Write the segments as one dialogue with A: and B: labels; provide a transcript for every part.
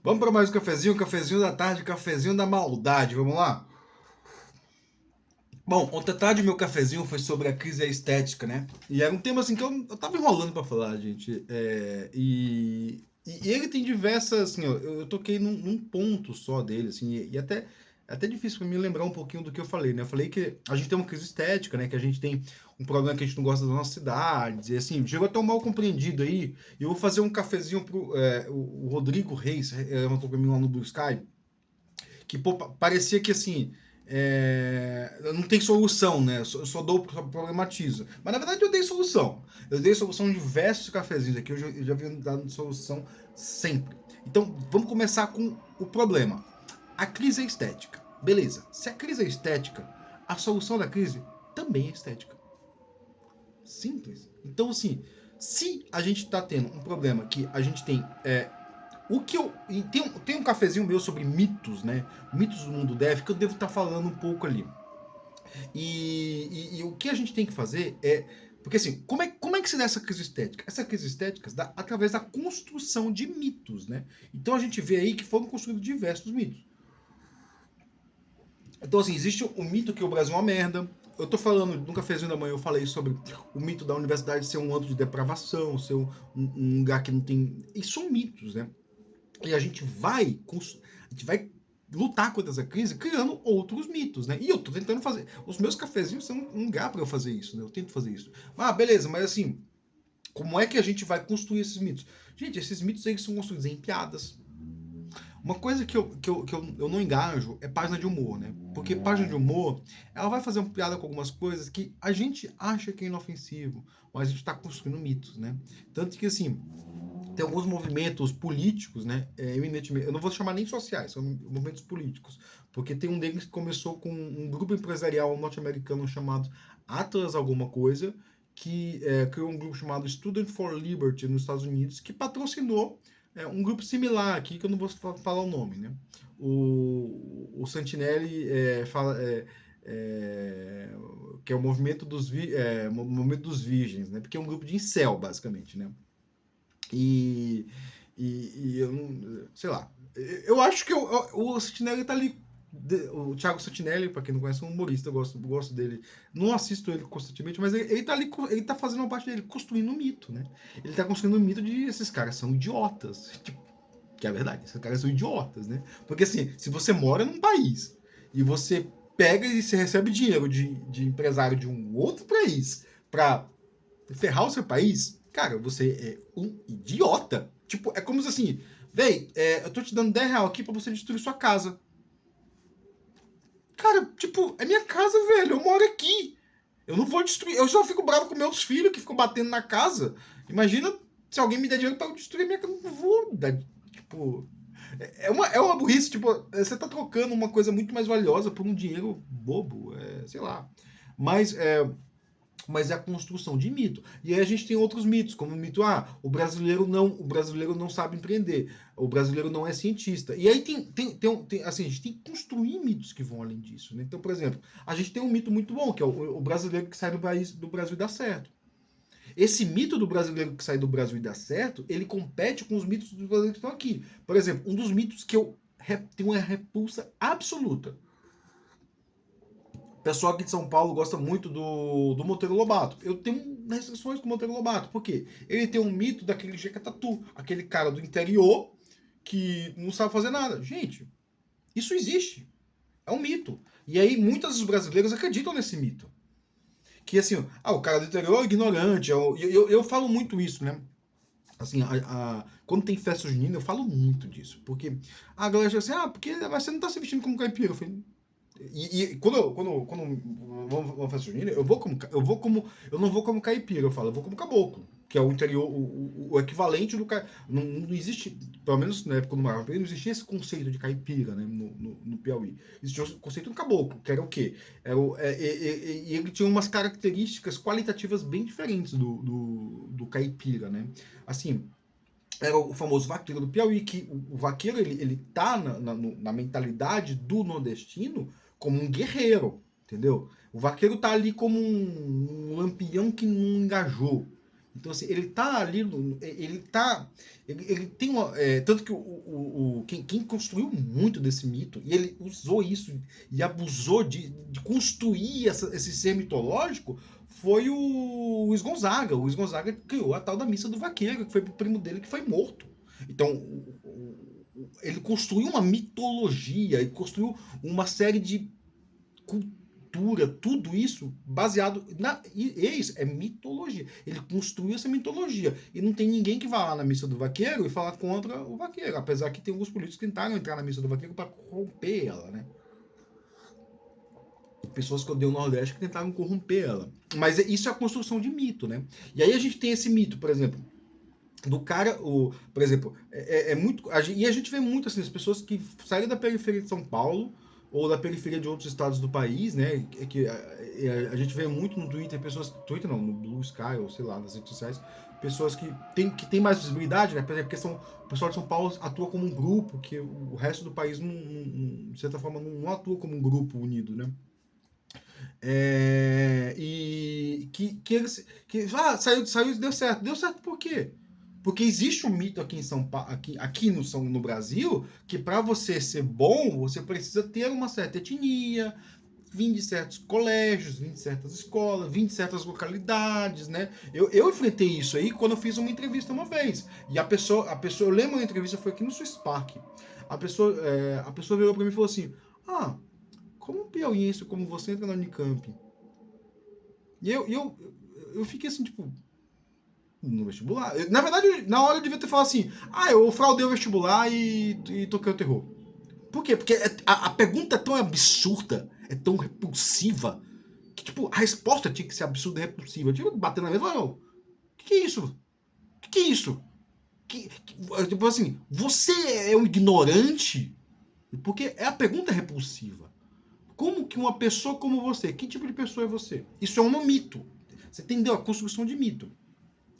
A: Vamos para mais um cafezinho da tarde, cafezinho da maldade, vamos lá? Bom, ontem à tarde meu cafezinho foi sobre a crise estética, né? E era um tema assim que eu tava enrolando para falar, gente. E ele tem diversas, assim, eu toquei num ponto só dele, assim, e até difícil para mim lembrar um pouquinho do que eu falei, né? Eu falei que a gente tem uma crise estética, né? Que a gente tem um problema que a gente não gosta das nossas cidades, e assim, chegou até um mal compreendido aí. E eu vou fazer um cafezinho pro o Rodrigo Reis, levantou para mim lá no Blue Sky, que pô, parecia que assim não tem solução, né? Eu só problematizo. Mas na verdade eu dei solução. Eu dei solução em diversos cafezinhos aqui, eu já vi dando solução sempre. Então vamos começar com o problema. A crise é estética. Beleza. Se a crise é estética, a solução da crise também é estética. Simples. Então, assim, se a gente está tendo um problema que a gente tem o que eu. Tem um cafezinho meu sobre mitos, né? Mitos do mundo dev, que eu devo estar falando um pouco ali. E o que a gente tem que fazer é. Porque assim, como é que se dá essa crise estética? Essa crise estética se dá através da construção de mitos, né? Então a gente vê aí que foram construídos diversos mitos. Então, assim, existe o mito que o Brasil é uma merda. Eu tô falando, no cafezinho da manhã eu falei sobre o mito da universidade ser um antro de depravação, ser um lugar que não tem. Isso são mitos, né? E a gente vai lutar contra essa crise criando outros mitos, né? E eu tô tentando fazer. Os meus cafezinhos são um lugar para eu fazer isso, né? Eu tento fazer isso. Ah, beleza, mas assim, como é que a gente vai construir esses mitos? Gente, esses mitos aí são construídos em piadas. Uma coisa que eu não engajo é página de humor, né? Porque página de humor, ela vai fazer uma piada com algumas coisas que a gente acha que é inofensivo, mas a gente tá construindo mitos, né? Tanto que, assim, tem alguns movimentos políticos, né? Eminentemente, eu não vou chamar nem sociais, são movimentos políticos, porque tem um deles que começou com um grupo empresarial norte-americano chamado Atlas alguma coisa, que criou um grupo chamado Student for Liberty nos Estados Unidos, que patrocinou um grupo similar aqui, que eu não vou falar o nome, né? O Santinelli que é o movimento dos virgens, né? Porque é um grupo de incel, basicamente, né? E, e eu não. Sei lá. Eu acho que o Santinelli tá ali. O Thiago Santinelli, pra quem não conhece, é um humorista, eu gosto dele. Não assisto ele constantemente, mas ele tá ali, ele tá fazendo uma parte dele, construindo um mito, né? Ele tá construindo um mito de esses caras são idiotas. Tipo, que é a verdade, esses caras são idiotas, né? Porque assim, se você mora num país e você pega e você recebe dinheiro de empresário de um outro país pra ferrar o seu país, cara, você é um idiota. Tipo, é como se assim, véi, eu tô te dando 10 reais aqui pra você destruir sua casa. Cara, tipo, é minha casa, velho, eu moro aqui. Eu não vou destruir, eu só fico bravo com meus filhos que ficam batendo na casa. Imagina se alguém me der dinheiro pra eu destruir minha casa, eu não vou dar, tipo... É uma burrice, tipo, você tá trocando uma coisa muito mais valiosa por um dinheiro bobo, sei lá. Mas é a construção de mito. E aí a gente tem outros mitos, como o mito, o brasileiro não sabe empreender, o brasileiro não é cientista. E aí assim, a gente tem que construir mitos que vão além disso. Né? Então, por exemplo, a gente tem um mito muito bom, que é o brasileiro que sai do Brasil e dá certo. Esse mito do brasileiro que sai do Brasil e dá certo, ele compete com os mitos dos brasileiros que estão aqui. Por exemplo, um dos mitos que eu tenho uma repulsa absoluta. O pessoal aqui de São Paulo gosta muito do Monteiro Lobato. Eu tenho restrições com o Monteiro Lobato. Por quê? Ele tem um mito daquele Jequitatu, aquele cara do interior que não sabe fazer nada. Gente, isso existe. É um mito. E aí, muitos dos brasileiros acreditam nesse mito. Que assim, o cara do interior é ignorante. Eu falo muito isso, né? Assim, quando tem festa junina, eu falo muito disso. Porque a galera diz assim, porque você não tá se vestindo como caipira. Eu falei, e quando vamos festa junina, eu não vou como caipira, eu falo, eu vou como caboclo, que é o interior, o equivalente do não existe, pelo menos na época do Marapé, não existia esse conceito de caipira, né, no Piauí. Existia o conceito do caboclo, que era o quê? E ele tinha umas características qualitativas bem diferentes do caipira, né? Assim, era o famoso vaqueiro do Piauí, que o vaqueiro ele tá na mentalidade do nordestino como um guerreiro, entendeu? O vaqueiro tá ali como um lampião que não engajou. Então, assim, ele tá ali, ele tem uma, tanto que quem construiu muito desse mito, e ele usou isso e abusou de construir esse ser mitológico, foi o Luiz Gonzaga. O Luiz Gonzaga criou a tal da missa do vaqueiro, que foi pro primo dele que foi morto. Então, ele construiu uma mitologia, e construiu uma série de cultura, tudo isso baseado e isso é mitologia. Ele construiu essa mitologia e não tem ninguém que vá lá na missa do vaqueiro e falar contra o vaqueiro, apesar que tem alguns políticos que tentaram entrar na missa do vaqueiro para corromper ela, né? Pessoas que odeiam o Nordeste que tentaram corromper ela. Mas isso é a construção de mito, né? E aí a gente tem esse mito, por exemplo, do cara, por exemplo, muito. E a gente vê muito assim, as pessoas que saem da periferia de São Paulo ou da periferia de outros estados do país, né? Que a gente vê muito no Twitter, pessoas. Twitter não, no Blue Sky, ou sei lá, nas redes sociais, pessoas que têm mais visibilidade, né? Porque o pessoal de São Paulo atua como um grupo, que o resto do país, de certa forma, não atua como um grupo unido, né? E que eles. Saiu e deu certo. Deu certo por quê? Porque existe um mito aqui em São Paulo, aqui no Brasil, que para você ser bom, você precisa ter uma certa etnia, vir de certos colégios, vir de certas escolas, vir de certas localidades, né? Eu enfrentei isso aí quando eu fiz uma entrevista uma vez. E a pessoa, eu lembro da entrevista, foi aqui no Swiss Park. A pessoa virou para mim e falou assim: Ah, como um piauiense como você entra na Unicamp? E eu fiquei assim, tipo, no vestibular. Na verdade, na hora eu devia ter falado assim: eu fraudei o vestibular e toquei o terror. Por quê? Porque a pergunta é tão absurda, é tão repulsiva, que, tipo, a resposta tinha que ser absurda e repulsiva. Eu tinha que bater na mesa e falar: o que é isso? O que é isso? Tipo assim, você é um ignorante? Porque a pergunta é repulsiva. Como que uma pessoa como você, que tipo de pessoa é você? Isso é um mito. Você entendeu? A construção de mito.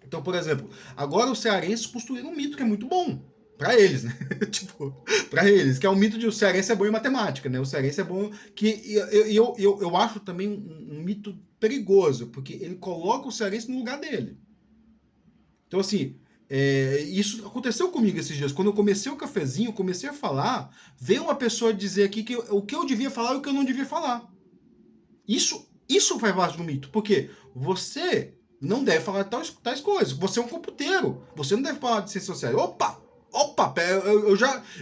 A: Então, por exemplo, agora os cearenses construíram um mito que é muito bom. Pra eles, né? Tipo, pra eles, que é o mito de o cearense é bom em matemática, né? O cearense é bom. Que eu acho também um mito perigoso, porque ele coloca o cearense no lugar dele. Então, assim, isso aconteceu comigo esses dias. Quando eu comecei o cafezinho, eu comecei a falar, veio uma pessoa dizer aqui que o que eu devia falar e o que eu não devia falar. Isso faz parte do mito. Porque você não deve falar tais coisas. Você é um computeiro. Você não deve falar de ciências sociais. Opa!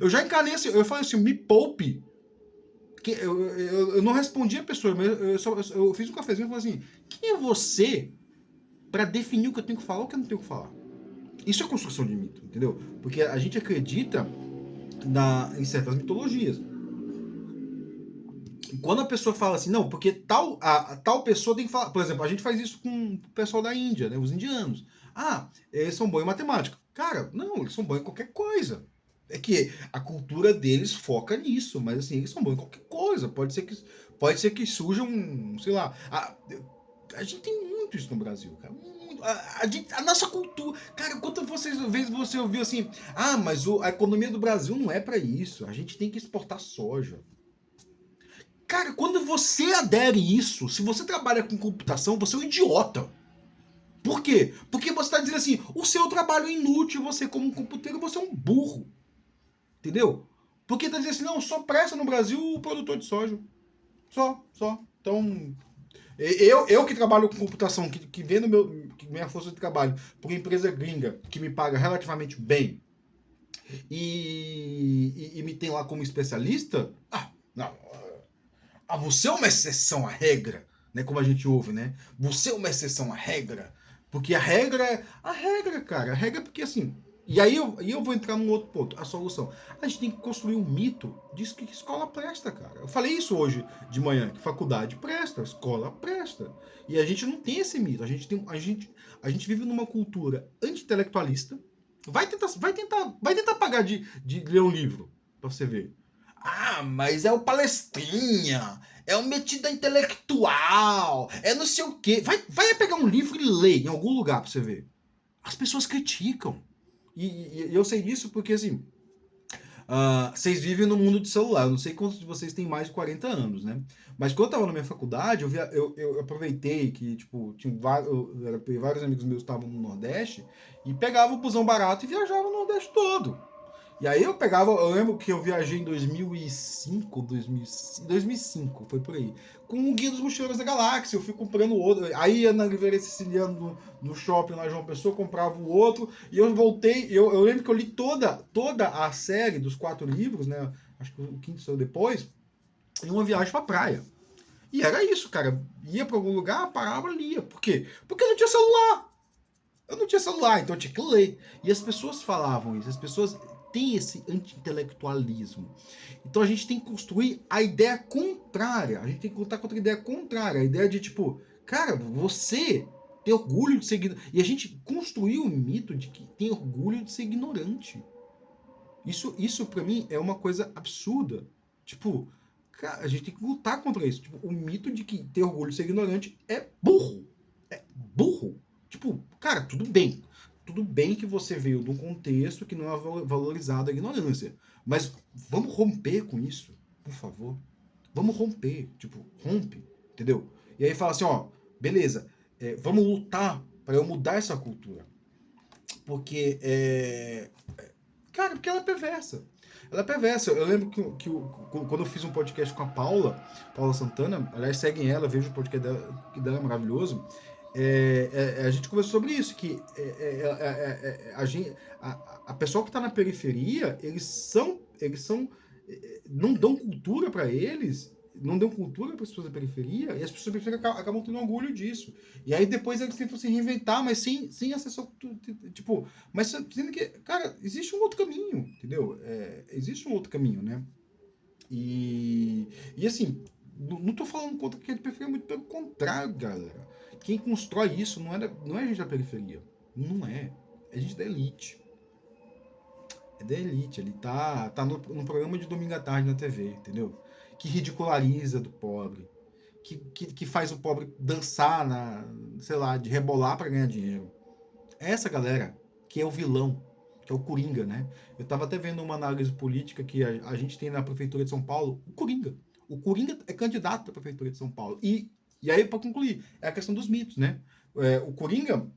A: Eu já encanei assim. Eu falei assim, me poupe. Eu não respondi a pessoa, mas eu fiz um cafezinho e falei assim: quem é você para definir o que eu tenho que falar ou o que eu não tenho que falar? Isso é construção de mito, entendeu? Porque a gente acredita em certas mitologias. Quando a pessoa fala assim, não, porque tal pessoa tem que falar. Por exemplo, a gente faz isso com o pessoal da Índia, né? Os indianos. Eles são bons em matemática. Cara, não, eles são bons em qualquer coisa. É que a cultura deles foca nisso, mas assim, eles são bons em qualquer coisa. Pode ser que surja sei lá. A gente tem muito isso no Brasil, cara. Muito. A nossa cultura. Cara, quantas vezes você ouviu assim, mas a economia do Brasil não é para isso. A gente tem que exportar soja. Cara, quando você adere isso, se você trabalha com computação, você é um idiota. Por quê? Porque você está dizendo assim, o seu trabalho é inútil, você como computeiro, você é um burro. Entendeu? Porque está dizendo assim, não, só presta no Brasil o produtor de soja. Só. Então, eu que trabalho com computação, que vendo minha força de trabalho por uma empresa gringa que me paga relativamente bem e me tem lá como especialista, não, você é uma exceção à regra, né? Como a gente ouve, né? Você é uma exceção à regra. Porque a regra é. A regra, cara. A regra é porque assim. E aí eu vou entrar num outro ponto. A solução. A gente tem que construir um mito disso que escola presta, cara. Eu falei isso hoje de manhã, que faculdade presta, escola presta. E a gente não tem esse mito. A gente vive numa cultura anti-intelectualista. Vai tentar pagar de ler um livro, pra você ver. Mas é o palestrinha, é o metido intelectual, é não sei o quê. Vai pegar um livro e ler em algum lugar pra você ver. As pessoas criticam. E eu sei disso porque, assim, Vocês vivem no mundo de celular. Eu não sei quantos de vocês têm mais de 40 anos, né? Mas quando eu tava na minha faculdade, eu aproveitei que, tipo, vários amigos meus estavam no Nordeste e pegava o busão barato e viajava no Nordeste todo. E aí eu lembro que eu viajei em 2005, 2005, foi por aí, com o Guia dos Mochileiros da Galáxia. Eu fui comprando outro, aí ia na Livraria Siciliana no shopping lá em João Pessoa, comprava o outro, e eu voltei, eu lembro que eu li toda a série dos 4 livros, né, acho que o quinto saiu depois, em uma viagem pra praia. E era isso, cara, ia pra algum lugar, parava, lia. Por quê? Porque eu não tinha celular. Eu não tinha celular, então eu tinha que ler. E as pessoas falavam isso, as pessoas têm esse anti-intelectualismo. Então a gente tem que construir a ideia contrária. A gente tem que lutar contra a ideia contrária. A ideia de tipo, cara, você tem orgulho de ser ignorante. E a gente construiu o mito de que tem orgulho de ser ignorante. Isso para mim é uma coisa absurda. Tipo, cara, a gente tem que lutar contra isso. Tipo, o mito de que ter orgulho de ser ignorante é burro. É burro. Tipo, cara, tudo bem. Tudo bem que você veio de um contexto que não é valorizado a ignorância. Mas vamos romper com isso, por favor. Vamos romper. Tipo, rompe. Entendeu? E aí fala assim, ó, beleza, vamos lutar para eu mudar essa cultura. Porque cara, porque ela é perversa. Ela é perversa. Eu lembro quando eu fiz um podcast com a Paula Santana, aliás, seguem ela, vejo o podcast dela, que dela é maravilhoso. A gente conversou sobre isso, que a pessoa que está na periferia, eles não dão cultura para eles, não dão cultura para as pessoas da periferia, e as pessoas da periferia acabam tendo orgulho disso. E aí depois eles tentam se reinventar, mas sem acesso, tipo, mas sendo que, cara, existe um outro caminho, entendeu? Existe um outro caminho, né? E assim, não tô falando contra quem é de periferia, muito pelo contrário, galera. Quem constrói isso não é gente da periferia. Não é. É gente da elite. É da elite. Ele tá no programa de domingo à tarde na TV, entendeu? Que ridiculariza do pobre. Que faz o pobre dançar, sei lá, de rebolar para ganhar dinheiro. É essa galera que é o vilão, que é o Coringa, né? Eu tava até vendo uma análise política que a gente tem na Prefeitura de São Paulo, o Coringa. O Coringa é candidato à Prefeitura de São Paulo. E aí, para concluir, é a questão dos mitos, né? O Coringa,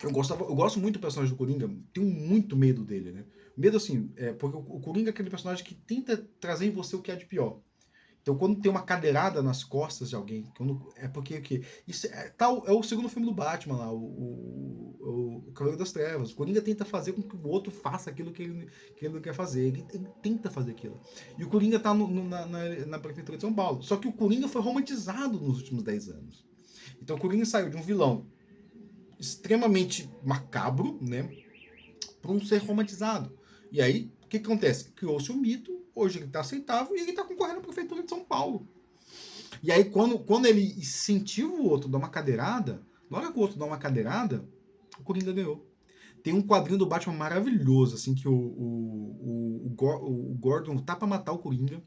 A: eu gosto muito do personagem do Coringa, tenho muito medo dele, né? Medo assim, porque o Coringa é aquele personagem que tenta trazer em você o que é de pior. Então, quando tem uma cadeirada nas costas de alguém, é porque o quê? Isso é o segundo filme do Batman lá, o Cavaleiro das Trevas. O Coringa tenta fazer com que o outro faça aquilo que ele não quer fazer. Ele tenta fazer aquilo. E o Coringa tá na Prefeitura de São Paulo. Só que o Coringa foi romantizado nos últimos 10 anos. Então, o Coringa saiu de um vilão extremamente macabro, né, para um ser romantizado. E aí, o que acontece? Criou-se um mito, hoje ele está aceitável e ele está concorrendo à Prefeitura de São Paulo. E aí, quando ele incentiva o outro a dar uma cadeirada, na hora que o outro dá uma cadeirada, o Coringa ganhou. Tem um quadrinho do Batman maravilhoso, assim, que o Gordon tá pra matar o Coringa,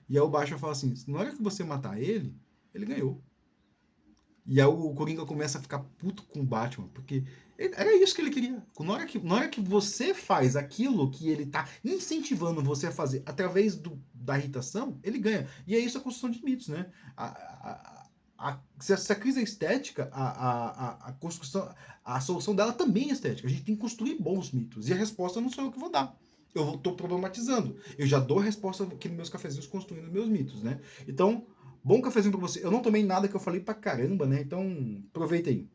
A: e aí o Batman fala assim, na hora que você matar ele ganhou. E aí o Coringa começa a ficar puto com o Batman, porque era isso que ele queria. Na hora que você faz aquilo que ele tá incentivando você a fazer através da irritação, ele ganha. E é isso a construção de mitos, né? Se a crise é estética, a construção, a solução dela também é estética. A gente tem que construir bons mitos. E a resposta não sou eu que vou dar. Eu estou problematizando. Eu já dou a resposta aqui nos meus cafezinhos construindo meus mitos, né? Então, bom cafezinho pra você. Eu não tomei nada que eu falei pra caramba, né? Então, aproveita aí.